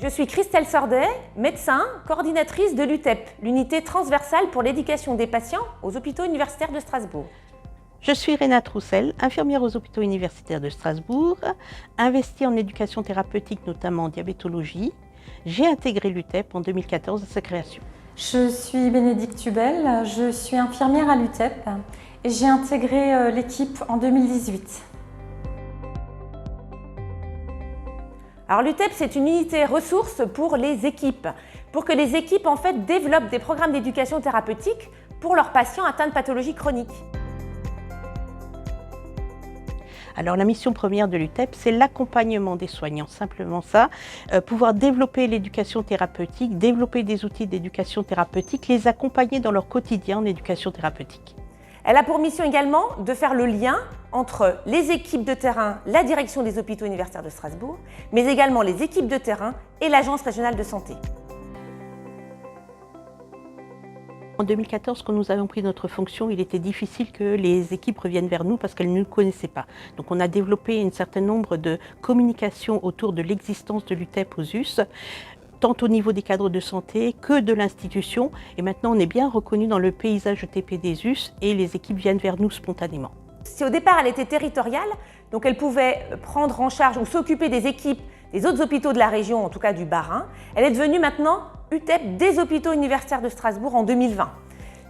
Je suis Christelle Sordet, médecin, coordinatrice de l'UTEP, l'unité transversale pour l'éducation des patients aux hôpitaux universitaires de Strasbourg. Je suis Renate Roussel, infirmière aux hôpitaux universitaires de Strasbourg, investie en éducation thérapeutique, notamment en diabétologie. J'ai intégré l'UTEP en 2014 à sa création. Je suis Bénédicte Tubel, je suis infirmière à l'UTEP et j'ai intégré l'équipe en 2018. Alors l'UTEP, c'est une unité ressource pour les équipes, pour que les équipes en fait développent des programmes d'éducation thérapeutique pour leurs patients atteints de pathologies chroniques. Alors la mission première de l'UTEP, c'est l'accompagnement des soignants, simplement ça, pouvoir développer l'éducation thérapeutique, développer des outils d'éducation thérapeutique, les accompagner dans leur quotidien en éducation thérapeutique. Elle a pour mission également de faire le lien entre les équipes de terrain, la direction des hôpitaux universitaires de Strasbourg, mais également les équipes de terrain et l'Agence régionale de santé. En 2014, quand nous avons pris notre fonction, il était difficile que les équipes reviennent vers nous parce qu'elles ne nous connaissaient pas. Donc on a développé un certain nombre de communications autour de l'existence de l'UTEP aux US, tant au niveau des cadres de santé que de l'institution. Et maintenant, on est bien reconnu dans le paysage ETP des US et les équipes viennent vers nous spontanément. Si au départ elle était territoriale, donc elle pouvait prendre en charge ou s'occuper des équipes des autres hôpitaux de la région, en tout cas du Bas-Rhin, elle est devenue maintenant UTEP des hôpitaux universitaires de Strasbourg en 2020.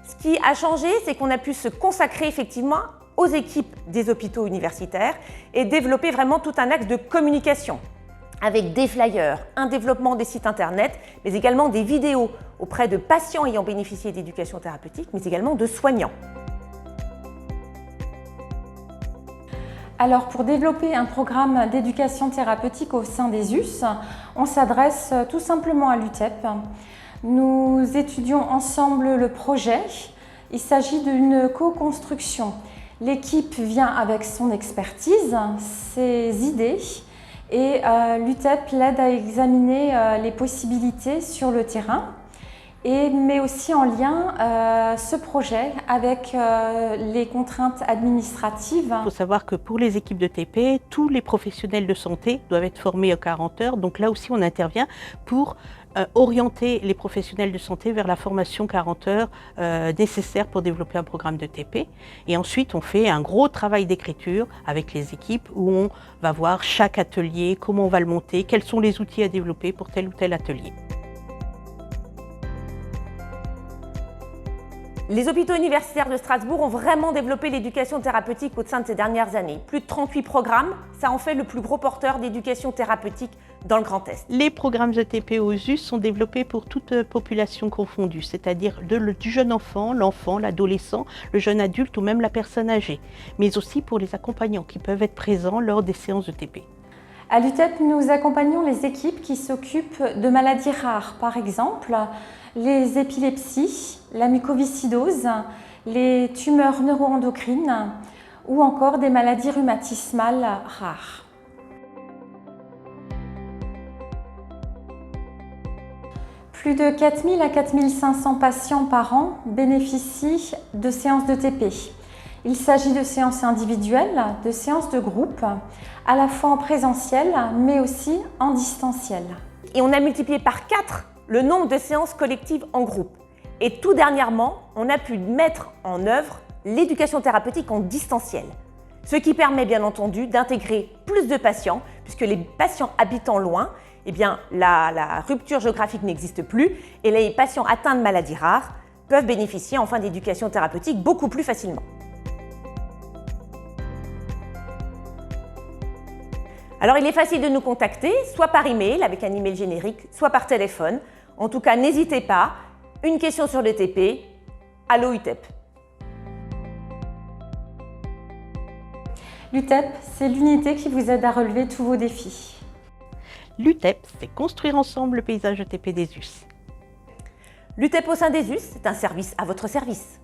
Ce qui a changé, c'est qu'on a pu se consacrer effectivement aux équipes des hôpitaux universitaires et développer vraiment tout un axe de communication avec des flyers, un développement des sites internet, mais également des vidéos auprès de patients ayant bénéficié d'éducation thérapeutique, mais également de soignants. Alors pour développer un programme d'éducation thérapeutique au sein des US, on s'adresse tout simplement à l'UTEP. Nous étudions ensemble le projet. Il s'agit d'une co-construction. L'équipe vient avec son expertise, ses idées et l'UTEP l'aide à examiner les possibilités sur le terrain et met aussi en lien ce projet avec les contraintes administratives. Il faut savoir que pour les équipes de TP, tous les professionnels de santé doivent être formés à 40 heures. Donc là aussi, on intervient pour orienter les professionnels de santé vers la formation 40 heures nécessaire pour développer un programme de TP. Et ensuite, on fait un gros travail d'écriture avec les équipes où on va voir chaque atelier, comment on va le monter, quels sont les outils à développer pour tel ou tel atelier. Les hôpitaux universitaires de Strasbourg ont vraiment développé l'éducation thérapeutique au sein de ces dernières années. Plus de 38 programmes, ça en fait le plus gros porteur d'éducation thérapeutique dans le Grand Est. Les programmes ETP aux US sont développés pour toute population confondue, c'est-à-dire du jeune enfant, l'enfant, l'adolescent, le jeune adulte ou même la personne âgée, mais aussi pour les accompagnants qui peuvent être présents lors des séances ETP. À l'UTEP, nous accompagnons les équipes qui s'occupent de maladies rares, par exemple les épilepsies, la mucoviscidose, les tumeurs neuroendocrines ou encore des maladies rhumatismales rares. Plus de 4 000 à 4 500 patients par an bénéficient de séances de TP. Il s'agit de séances individuelles, de séances de groupe, à la fois en présentiel mais aussi en distanciel. Et on a multiplié par 4 le nombre de séances collectives en groupe. Et tout dernièrement, on a pu mettre en œuvre l'éducation thérapeutique en distanciel. Ce qui permet bien entendu d'intégrer plus de patients, puisque les patients habitant loin, eh bien, la rupture géographique n'existe plus et les patients atteints de maladies rares peuvent bénéficier enfin d'éducation thérapeutique beaucoup plus facilement. Alors il est facile de nous contacter, soit par email avec un email générique, soit par téléphone. En tout cas, n'hésitez pas. Une question sur le TP, allô UTEP. L'UTEP, c'est l'unité qui vous aide à relever tous vos défis. L'UTEP, c'est construire ensemble le paysage ETP des US. L'UTEP au sein des US, c'est un service à votre service.